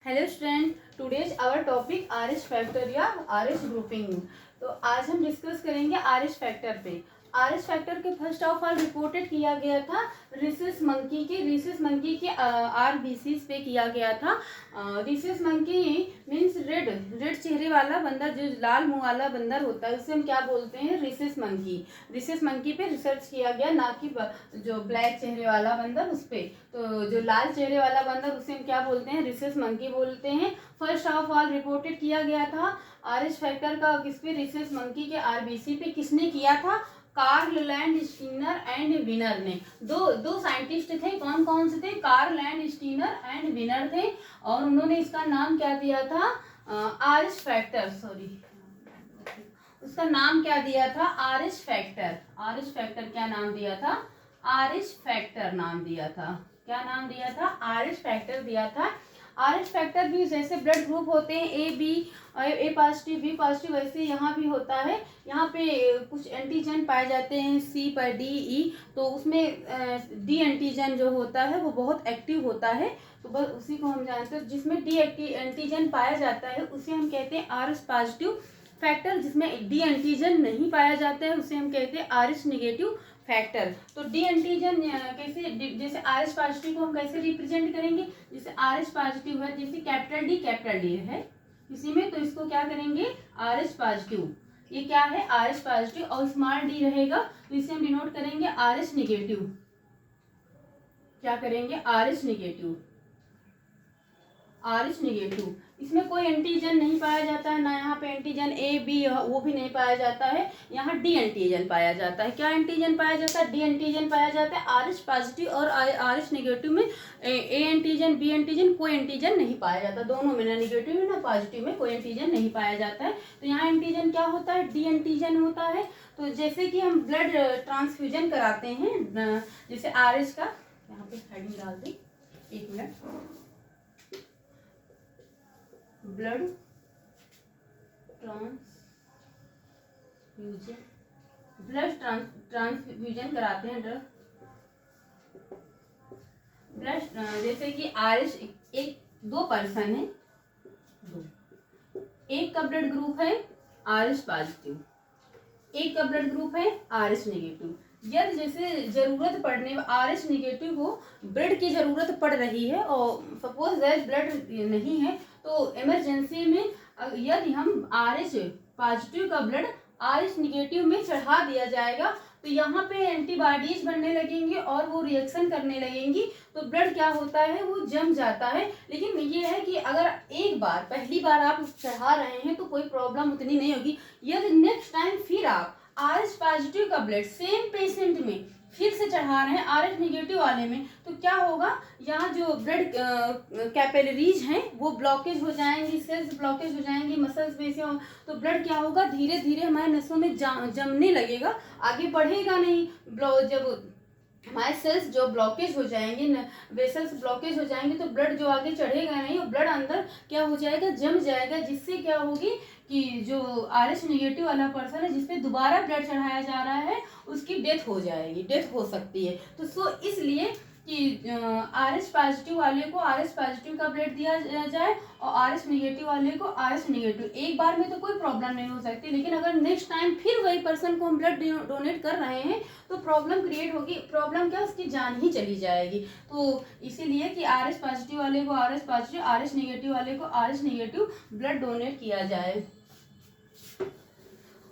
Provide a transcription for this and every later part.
Hello student, today's our topic R H factor या R H grouping. तो आज हम डिस्कस करेंगे आर एच फैक्टर पे। आर एच फैक्टर के फर्स्ट ऑफ ऑल रिपोर्टेड किया गया था रिसेस मंकी के आरबीसीज पे किया गया था। रिसेस मंकी मीन्स रेड चेहरे वाला बंदर, जो लाल मुंह वाला बंदर होता है उसे हम क्या बोलते हैं, रिसेस मंकी। रिसेस मंकी पे रिसर्च किया गया, ना कि जो ब्लैक चेहरे वाला बंदर उस पे। तो जो लाल चेहरे वाला बंदर उसे हम क्या बोलते हैं, रिसेस मंकी बोलते हैं। फर्स्ट ऑफ ऑल रिपोर्टेड किया गया था आर एच फैक्टर का किस पे, रिसेस मंकी के आरबीसी पे। किसने किया था, Karl Landsteiner and Wiener ने। दो साइंटिस्ट थे, कौन कौन से थे, Karl Landsteiner and Wiener थे। और उन्होंने इसका नाम क्या दिया था, आर एच फैक्टर, सॉरी उसका नाम क्या दिया था, are H factor. Are H factor क्या नाम दिया था, आर एच फैक्टर नाम दिया था। क्या नाम दिया था, आर एच फैक्टर दिया था। आर एच फैक्टर भी जैसे ब्लड ग्रुप होते हैं A B, A positive B positive, वैसे यहाँ भी होता है। यहाँ पे कुछ एंटीजन पाए जाते हैं सी पर डी ई, तो उसमें डी एंटीजन जो होता है वो बहुत एक्टिव होता है। तो बस उसी को हम जानते हैं, जिसमें डी एंटीजन पाया जाता है उसे हम कहते हैं आर एच पॉजिटिव फैक्टर। जिसमें डी एंटीजन नहीं पाया जाता है उसे हम कहते हैं आर एच निगेटिव फैक्टर। तो डी एंटीजन कैसे, जैसे आर एच पॉजिटिव को हम कैसे रिप्रेजेंट करेंगे, जैसे आर एच पॉजिटिव है, जैसे कैपिटल डी है इसी में, तो इसको क्या करेंगे, आर एच पॉजिटिव। ये क्या है, आर एच पॉजिटिव, और स्मॉल डी रहेगा तो इसे हम डिनोट करेंगे आर एच निगेटिव। क्या करेंगे, R H negative, R H negative. इसमें कोई एंटीजन नहीं पाया जाता है, ना यहाँ पे एंटीजन ए बी वो भी नहीं पाया जाता है। यहाँ डी एंटीजन पाया जाता है। क्या एंटीजन पाया जाता है, डी एंटीजन पाया जाता है। आर एच पॉजिटिव और आर एच निगेटिव में ए एंटीजन बी एंटीजन कोई एंटीजन नहीं पाया जाता, दोनों में, ना निगेटिव में ना पॉजिटिव में कोई एंटीजन नहीं पाया जाता है। तो यहाँ एंटीजन क्या होता है, डी एंटीजन होता है। तो जैसे कि हम ब्लड ट्रांसफ्यूजन कराते हैं, जैसे आर एच का, यहाँ पे हेडिंग डाल दें, एक मिनट, ब्लड ट्रांसफ्यूजन कराते हैं ब्लड, जैसे कि आर एच, एक दो पर्सन है, एक का ब्लड ग्रुप है आर एच पॉजिटिव, एक का ब्लड ग्रुप है आर एच निगेटिव। यदि जैसे जरूरत पड़ने, आर एच निगेटिव को ब्लड की जरूरत पड़ रही है और सपोज दैट ब्लड नहीं है, तो इमरजेंसी में यदि हम आर एच पॉजिटिव का ब्लड आर एच निगेटिव में चढ़ा दिया जाएगा तो यहाँ पे एंटीबॉडीज बनने लगेंगी और वो रिएक्शन करने लगेंगी, तो ब्लड क्या होता है, वो जम जाता है। लेकिन ये है कि अगर एक बार, पहली बार आप चढ़ा रहे हैं तो कोई प्रॉब्लम उतनी नहीं होगी। यदि नेक्स्ट टाइम फिर आप आर एच पॉजिटिव का ब्लड सेम पेशेंट में फिर से चढ़ा रहे हैं आर एच निगेटिव वाले में, तो क्या होगा, यहाँ जो ब्लड कैपिलरीज हैं वो ब्लॉकेज हो जाएंगी, सेल्स ब्लॉकेज हो जाएंगी, मसल्स में से, तो ब्लड क्या होगा, धीरे धीरे हमारे नसों में जमने लगेगा, आगे बढ़ेगा नहीं। जब हमारे सेल्स जो ब्लॉकेज हो जाएंगे, वेसल्स ब्लॉकेज हो जाएंगे, तो ब्लड जो आगे चढ़ेगा नहीं, और ब्लड अंदर क्या हो जाएगा, जम जाएगा, जिससे क्या होगी कि जो आर एच निगेटिव वाला पर्सन है जिसपे दोबारा ब्लड चढ़ाया जा रहा है उसकी डेथ हो जाएगी, डेथ हो सकती है। तो सो इसलिए कि आर एच पॉजिटिव वाले को आर एच पॉजिटिव का ब्लड दिया जाए और आर एच निगेटिव वाले को आर एच निगेटिव। एक बार में तो कोई प्रॉब्लम नहीं हो सकती, लेकिन अगर नेक्स्ट टाइम फिर वही पर्सन को हम ब्लड डोनेट कर रहे हैं तो प्रॉब्लम क्रिएट होगी। प्रॉब्लम क्या, उसकी जान ही चली जाएगी। तो इसीलिए कि आर एच पॉजिटिव वाले को R H positive, R H negative वाले को R H negative blood donate किया जाए।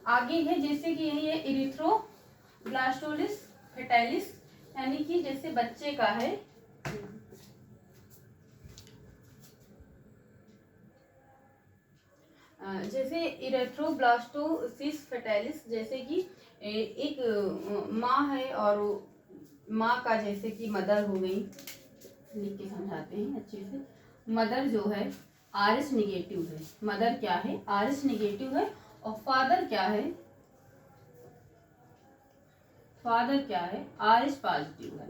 आगे है जैसे कि यही है इरिथ्रोब्लास्टोसिस फेटाइलिस, यानी कि जैसे बच्चे का है, जैसे इरिथ्रोब्लास्टोसिस फेटाइलिस, जैसे कि एक माँ है और माँ का जैसे कि मदर हो गई, लिख के समझाते हैं अच्छे से। मदर जो है आर एच निगेटिव है, मदर क्या है, आर एच निगेटिव है, और फादर क्या है, फादर क्या है, आर एच पॉजिटिव है।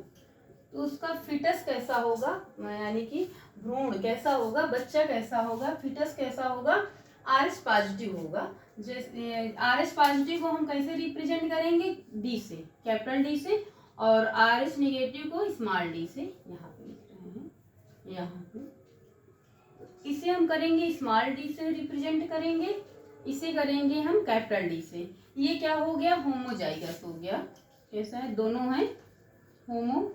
तो उसका फिटस कैसा होगा, यानी कि भ्रूण कैसा होगा, बच्चा कैसा होगा, फिटस कैसा होगा, आर एच पॉजिटिव होगा। जैसे आर एच पॉजिटिव को हम कैसे रिप्रेजेंट करेंगे, डी से, कैपिटल डी से, और आर एच निगेटिव को स्मॉल डी से, यहाँ पे लिख रहे हैं, यहाँ पे। इसे हम करेंगे स्मॉल डी से रिप्रेजेंट करेंगे, इसे करेंगे हम कैपिटल डी से। ये क्या हो गया, होमोजाइगस हो गया। कैसा है, दोनों है होमोजाइगस।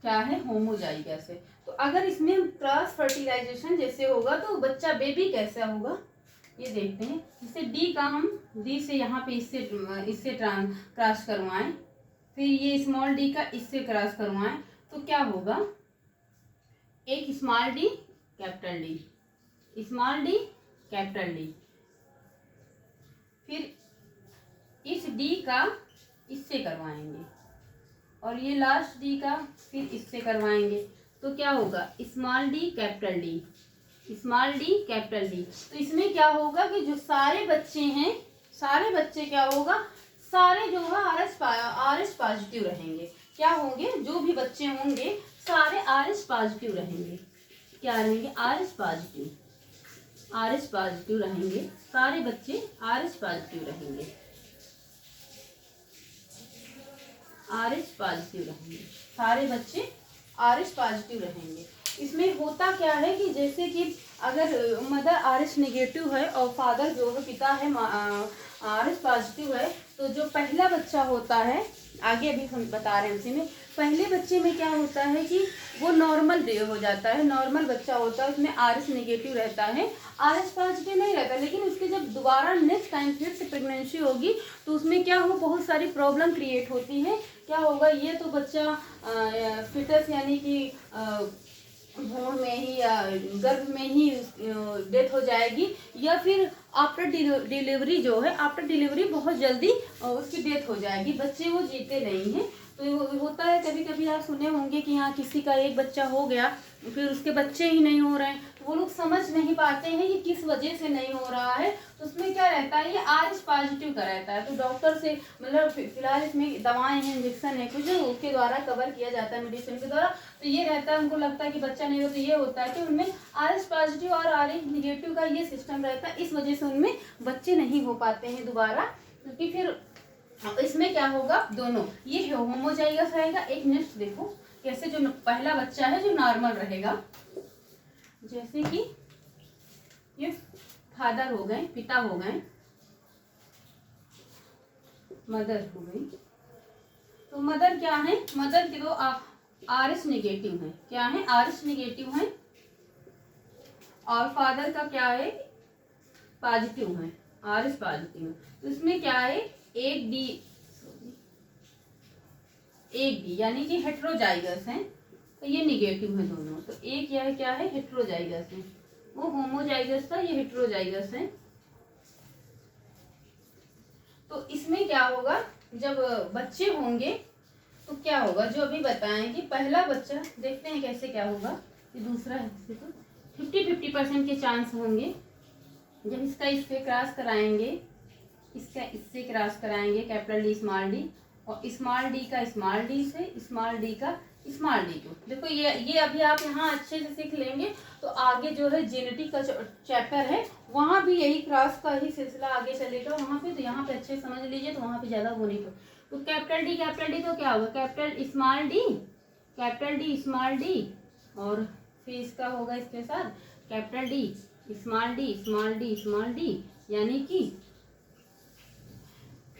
क्या है, होमोजाइगस है। तो अगर इसमें क्रॉस फर्टिलाइजेशन जैसे होगा तो बच्चा बेबी कैसा होगा, ये देखते हैं। जैसे डी का हम डी से यहाँ पे इससे क्रॉस करवाएं, फिर ये स्मॉल डी का इससे क्रॉस करवाएं, तो क्या होगा, एक small D capital D, small D capital D, फिर इस डी का इससे करवाएंगे और ये लास्ट डी का फिर इससे करवाएंगे, तो क्या होगा, small D capital D, small D capital D. तो इसमें क्या होगा कि जो सारे बच्चे हैं, सारे बच्चे क्या होगा, सारे जो है आर एच पॉजिटिव रहेंगे। क्या होंगे, जो भी बच्चे होंगे सारे आर एच पॉजिटिव रहेंगे। क्या रहेंगे, R H positive, R H positive रहेंगे। सारे बच्चे आर एच पॉजिटिव रहेंगे, आर एच पॉजिटिव रहेंगे, सारे बच्चे आर एच पॉजिटिव रहेंगे। इसमें होता क्या है कि जैसे कि अगर मदर आर एच निगेटिव है और फादर जो है पिता है आर एच पॉजिटिव है, तो जो पहला बच्चा होता है, आगे अभी हम बता रहे हैं उसी में, पहले बच्चे में क्या होता है कि वो नॉर्मल डे हो जाता है, नॉर्मल बच्चा होता है, उसमें आर एच निगेटिव रहता है, आर एच पॉजिटिव नहीं रहता। लेकिन उसके जब दोबारा नेक्स्ट टाइम फिर से प्रेगनेंसी होगी तो उसमें क्या हो, बहुत सारी प्रॉब्लम क्रिएट होती है। क्या होगा, ये तो बच्चा फिटस यानी कि भ्रूण में ही या गर्भ में ही डेथ हो जाएगी, या फिर आफ्टर डिलीवरी जो है, आफ्टर डिलीवरी बहुत जल्दी उसकी डेथ हो जाएगी, बच्चे वो जीते नहीं हैं। तो होता है कभी कभी आप सुने होंगे कि हाँ किसी का एक बच्चा हो गया फिर उसके बच्चे ही नहीं हो रहे हैं, तो वो लोग समझ नहीं पाते हैं कि किस वजह से नहीं हो रहा है। तो उसमें क्या रहता है, ये आर एच पॉजिटिव का रहता है। तो डॉक्टर से मतलब फिलहाल इसमें दवाएं हैं, इंजेक्शन है कुछ, उसके द्वारा कवर किया जाता है मेडिसिन के द्वारा। तो ये रहता है, उनको लगता है कि बच्चा नहीं हो, तो ये होता है कि उनमें आर एच पॉजिटिव और आर एच निगेटिव का ये सिस्टम रहता है, इस वजह से उनमें बच्चे नहीं हो पाते हैं दोबारा। क्योंकि फिर इसमें क्या होगा, दोनों ये होमोजाइगस रहेगा। एक नेक्स्ट देखो कैसे, जो पहला बच्चा है जो नॉर्मल रहेगा, जैसे कि ये फादर हो गए, पिता हो गए, मदर हो गई। तो मदर क्या है, मदर के दो आर एच निगेटिव है, क्या है, आर एच निगेटिव है, और फादर का क्या है, पॉजिटिव है, आर एच पॉजिटिव है। तो इसमें क्या है, एक डी यानी कि हेट्रोजाइगस है, तो ये निगेटिव है दोनों। तो एक यह क्या है, हेट्रोजाइगस है, वो होमोजाइगस था, ये हेट्रोजाइगस है। तो इसमें क्या होगा, जब बच्चे होंगे तो क्या होगा, जो अभी बताएं कि पहला बच्चा, देखते हैं कैसे क्या होगा। ये दूसरा है, तो 50-50% के चांस होंगे। जब इसका इससे क्रॉस कराएंगे, इसका इससे क्रॉस कराएंगे, कैपिटल डी स्मॉल डी, और स्मॉल डी का स्मॉल डी से, स्मॉल डी का स्मॉल डी को। देखो ये अभी आप यहाँ अच्छे से सीख लेंगे तो आगे जो है जेनेटिक का चैप्टर है वहाँ भी यही क्रॉस का ही सिलसिला आगे चलेगा वहाँ पे। तो यहाँ पे अच्छे समझ लीजिए, तो वहाँ पे ज़्यादा वो नहीं। तो कैपिटल डी तो क्या होगा, capital small D small D, और फिर इसका होगा इसके साथ capital D small D small D small D, यानी कि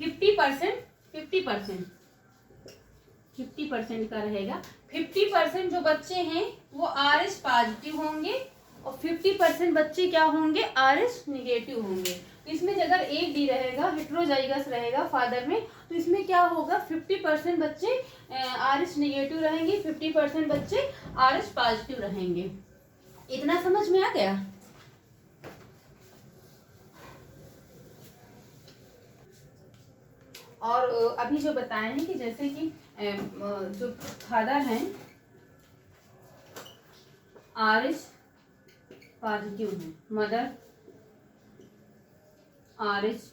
50% का रहेगा। 50% जो बच्चे हैं वो आर एच पॉजिटिव होंगे और 50% बच्चे क्या होंगे, आर एच निगेटिव होंगे। तो इसमें अगर एक डी रहेगा, हेट्रोजाइगस रहेगा फादर में, तो इसमें क्या होगा, 50% बच्चे आर एच निगेटिव रहेंगे, 50% बच्चे आर एच पॉजिटिव रहेंगे। इतना समझ में आ गया। और अभी जो बताए हैं कि जैसे कि जो फादर हैं आर एच पॉजिटिव है, मदर आर एच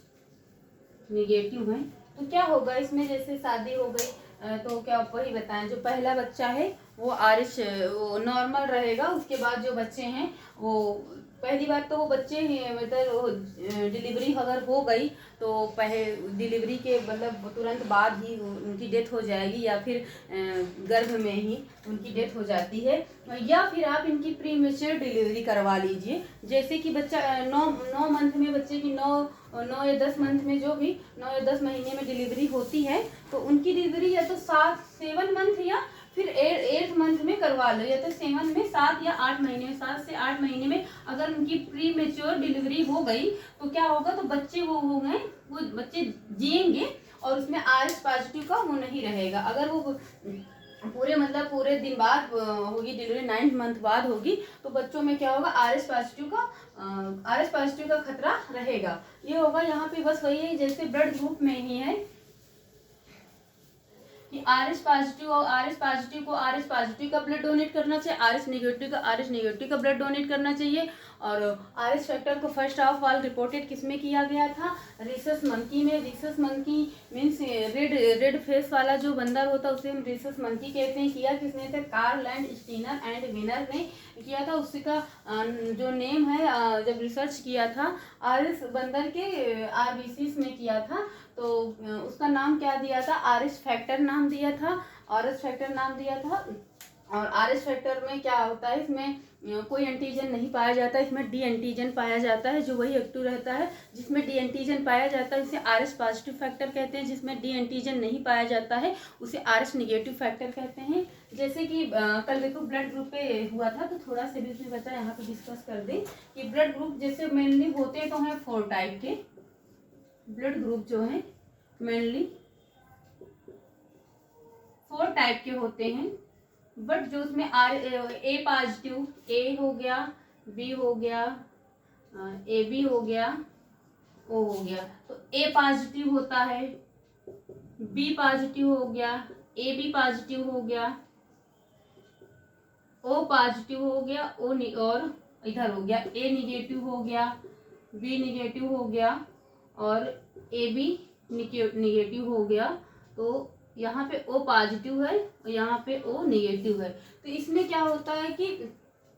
निगेटिव है, तो क्या होगा इसमें, जैसे शादी हो गई तो क्या वही बताएं, जो पहला बच्चा है वो आर एच वो नॉर्मल रहेगा, उसके बाद जो बच्चे हैं वो पहली बात तो वो बच्चे मतलब डिलीवरी अगर हो गई तो डिलीवरी के मतलब तुरंत बाद ही उनकी डेथ हो जाएगी, या फिर गर्भ में ही उनकी डेथ हो जाती है, या फिर आप इनकी प्री मेच्योर डिलीवरी करवा लीजिए। जैसे कि बच्चा 9 मंथ में, बच्चे की 9 या 10 मंथ में, जो भी 9 या 10 महीने में डिलीवरी होती है, तो उनकी डिलीवरी या तो 7 मंथ या फिर 8 मंथ में करवा लो, या तो 7 में 7 या 8 महीने में, 7 से 8 महीने में अगर उनकी प्री मेच्योर डिलीवरी हो गई तो क्या होगा, तो बच्चे वो हो गए, वो बच्चे जिएंगे और उसमें RH पॉजिटिव का वो नहीं रहेगा। अगर वो पूरे दिन बाद होगी डिलीवरी, 9 मंथ बाद होगी, तो बच्चों में क्या होगा, RH पॉजिटिव का खतरा रहेगा। ये होगा यहाँ पे बस वही है जैसे ब्लड ग्रुप में ही है कि RH पॉजिटिव और RH पॉजिटिव को RH पॉजिटिव का ब्लड डोनेट करना चाहिए, RH नेगेटिव का RH नेगेटिव का ब्लड डोनेट करना चाहिए। और RH फैक्टर को फर्स्ट ऑफ ऑल रिपोर्टेड किसमें किया गया था, रिसस मंकी में। Rhesus monkey means red face वाला जो बंदर होता है उसे हम रिसस मंकी कहते हैं। किया किसने थे, कार्ल स्टीनर एंड विनर ने किया था। उसका जो नेम है, जब रिसर्च किया था RS बंदर के RBCs में किया था, तो उसका नाम क्या दिया था, RH फैक्टर नाम दिया था, RS फैक्टर नाम दिया था। और RH फैक्टर में क्या होता है, इसमें कोई एंटीजन नहीं पाया जाता है, इसमें डी एंटीजन पाया जाता है, जो वही एक्टिव रहता है। जिसमें डी एंटीजन पाया जाता है उसे RH पॉजिटिव फैक्टर कहते हैं, जिसमें डी एंटीजन नहीं पाया जाता है उसे RH नेगेटिव फैक्टर कहते हैं। जैसे कि कल देखो ब्लड ग्रुप पे हुआ था, तो थोड़ा सा भी उसमें बता यहाँ पे डिस्कस कर दें कि ब्लड ग्रुप जैसे मेनली होते तो हैं 4 टाइप के ब्लड ग्रुप, जो है मेनली 4 टाइप के होते हैं। बट जो उसमें A पॉजिटिव, A हो गया, B हो गया, AB हो गया, O हो गया, तो A पॉजिटिव होता है, B पॉजिटिव हो गया, AB पॉजिटिव हो गया, O पॉजिटिव हो गया, और इधर हो गया A निगेटिव हो गया, B निगेटिव हो गया और AB निगेटिव हो गया। तो यहाँ पे O पॉजिटिव है और यहाँ पे O निगेटिव है। तो इसमें क्या होता है कि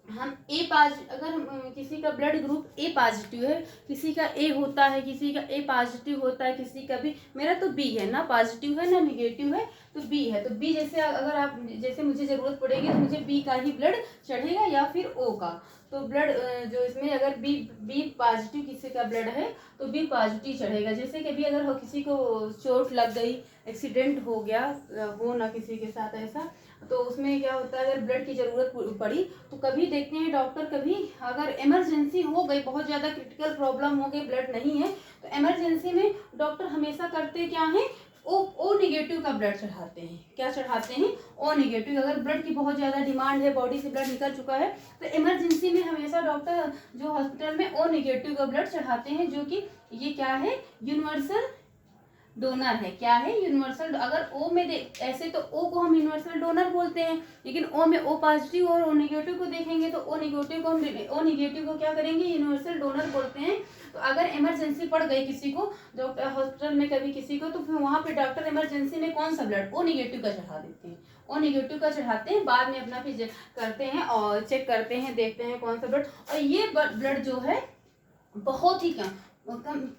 हम अगर किसी का ब्लड ग्रुप A पॉजिटिव है, किसी का A होता है, किसी का A पॉजिटिव होता है, किसी का B, मेरा तो B है, ना पॉजिटिव है ना निगेटिव है, तो B है। तो B जैसे अगर आप, जैसे मुझे ज़रूरत पड़ेगी तो मुझे B का ही ब्लड चढ़ेगा या फिर O का। तो ब्लड जो इसमें अगर बी पॉजिटिव किसी का ब्लड है तो B पॉजिटिव चढ़ेगा। जैसे कभी अगर किसी को चोट लग गई, एक्सीडेंट हो गया, हो ना किसी के साथ ऐसा, तो उसमें क्या होता है, अगर ब्लड की ज़रूरत पड़ी तो कभी देखते हैं डॉक्टर, कभी अगर इमरजेंसी हो गई, बहुत ज़्यादा क्रिटिकल प्रॉब्लम हो गई, ब्लड नहीं है, तो इमरजेंसी में डॉक्टर हमेशा करते क्या है, ओ निगेटिव का ब्लड चढ़ाते हैं। क्या चढ़ाते हैं, ओ निगेटिव। अगर ब्लड की बहुत ज़्यादा डिमांड है, बॉडी से ब्लड निकल चुका है, तो इमरजेंसी में हमेशा डॉक्टर जो हॉस्पिटल में ओ निगेटिव का ब्लड चढ़ाते हैं, जो कि ये क्या है, यूनिवर्सल डोनर है। क्या है, यूनिवर्सल। अगर ओ में ऐसे तो ओ को हम यूनिवर्सल डोनर बोलते हैं, लेकिन ओ में ओ पॉजिटिव और ओ निगेटिव को देखेंगे तो ओ निगेटिव को क्या करेंगे, यूनिवर्सल डोनर बोलते हैं। तो अगर इमरजेंसी पड़ गई किसी को, डॉक्टर हॉस्पिटल में कभी किसी को, तो फिर वहाँ पे डॉक्टर इमरजेंसी में कौन सा ब्लड, ओ निगेटिव का चढ़ा देते हैं, ओ निगेटिव का चढ़ाते हैं। बाद में अपना फिर करते हैं और चेक करते हैं, देखते हैं कौन सा ब्लड। और ये ब्लड जो है बहुत ही कम,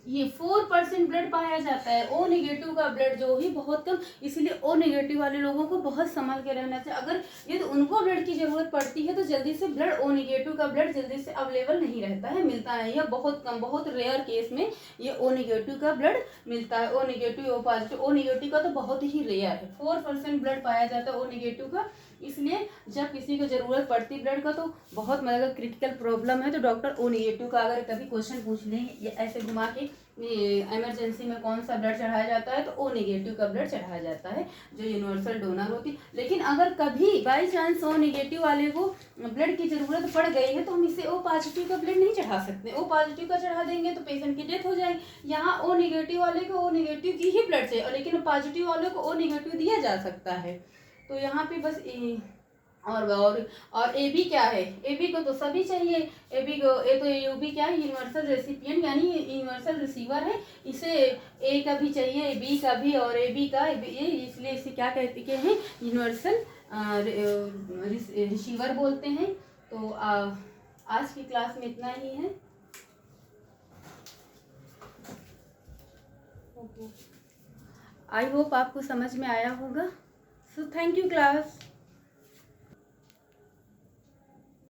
ये 4% ब्लड पाया जाता है। ओ निगेटिव का ब्लड जो ही बहुत कम, इसलिए ओ निगेटिव वाले लोगों को बहुत संभल के रहना चाहिए। अगर ये तो उनको ब्लड की जरूरत पड़ती है तो जल्दी से ब्लड, ओ निगेटिव का ब्लड जल्दी से अवेलेबल नहीं रहता है, मिलता है, यह बहुत कम, बहुत रेयर केस में ये ओ निगेटिव का ब्लड मिलता है। O negative, O positive, O negative का तो बहुत ही रेयर है, 4% ब्लड पाया जाता है ओ निगेटिव का। इसलिए जब किसी को जरूरत पड़ती ब्लड का, तो बहुत मतलब क्रिटिकल प्रॉब्लम है, तो डॉक्टर ओ निगेटिव का अगर कभी क्वेश्चन पूछ लेंगे ऐसे घुमा के, इमरजेंसी में कौन सा ब्लड चढ़ाया जाता है, तो ओ निगेटिव का ब्लड चढ़ाया जाता है, जो यूनिवर्सल डोनर होती। लेकिन अगर कभी बाई चांस ओ निगेटिव वाले को ब्लड की जरूरत पड़ गई है, तो हम इसे ओ पॉजिटिव का ब्लड नहीं चढ़ा सकते। ओ पॉजिटिव का चढ़ा देंगे तो पेशेंट की डेथ हो जाएगी। यहाँ ओ निगेटिव वाले को ओ निगेटिव की ही ब्लड चाहिए, लेकिन पॉजिटिव वाले को ओ निगेटिव दिया जा सकता है। तो यहाँ पे बस और ए बी क्या है, ए बी को तो सभी चाहिए। ए बी को, ए तो यू बी क्या है, यूनिवर्सल रेसिपिएंट यानी यूनिवर्सल रिसीवर है। इसे ए का भी चाहिए, बी का भी और ए बी का, ये इसलिए इसे क्या कहते हैं, यूनिवर्सल रिसीवर बोलते हैं। तो आज की क्लास में इतना ही है। आई होप आपको समझ में आया होगा। So thank you class.